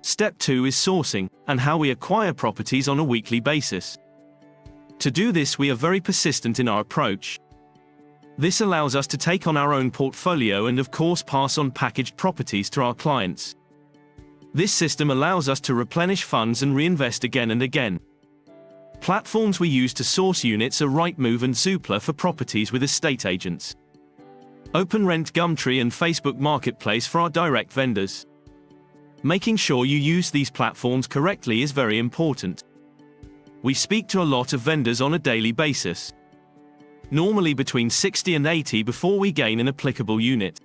Step 2 is sourcing, and how we acquire properties on a weekly basis. To do this, we are very persistent in our approach. This allows us to take on our own portfolio and of course pass on packaged properties to our clients. This system allows us to replenish funds and reinvest again and again. Platforms we use to source units are Rightmove and Zoopla for properties with estate agents. OpenRent, Gumtree and Facebook Marketplace for our direct vendors. Making sure you use these platforms correctly is very important. We speak to a lot of vendors on a daily basis. Normally between 60 and 80 before we gain an applicable unit.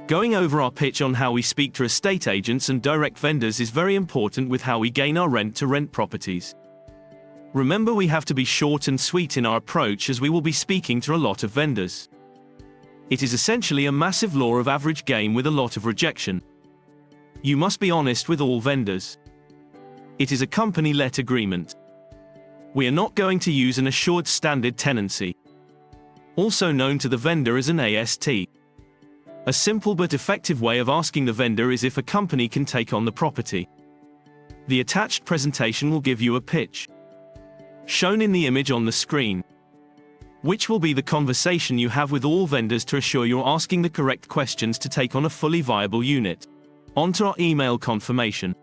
Going over our pitch on how we speak to estate agents and direct vendors is very important with how we gain our rent-to-rent properties. Remember, we have to be short and sweet in our approach as we will be speaking to a lot of vendors. It is essentially a massive law of average game with a lot of rejection. You must be honest with all vendors. It is a company-let agreement. We are not going to use an assured standard tenancy, also known to the vendor as an AST. A simple but effective way of asking the vendor is if a company can take on the property. The attached presentation will give you a pitch, shown in the image on the screen, which will be the conversation you have with all vendors to assure you're asking the correct questions to take on a fully viable unit. Onto our email confirmation.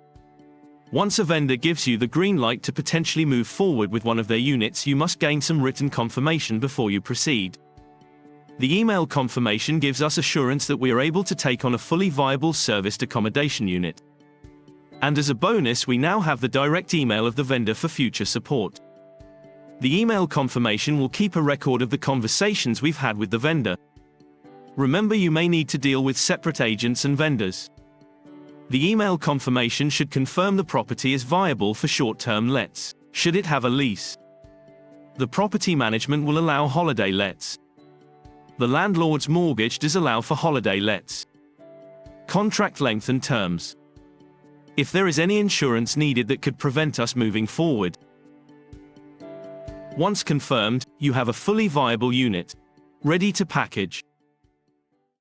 Once a vendor gives you the green light to potentially move forward with one of their units, you must gain some written confirmation before you proceed. The email confirmation gives us assurance that we are able to take on a fully viable serviced accommodation unit. And as a bonus, we now have the direct email of the vendor for future support. The email confirmation will keep a record of the conversations we've had with the vendor. Remember, you may need to deal with separate agents and vendors. The email confirmation should confirm the property is viable for short-term lets, should it have a lease. The property management will allow holiday lets. The landlord's mortgage does allow for holiday lets. Contract length and terms. If there is any insurance needed that could prevent us moving forward. Once confirmed, you have a fully viable unit, ready to package.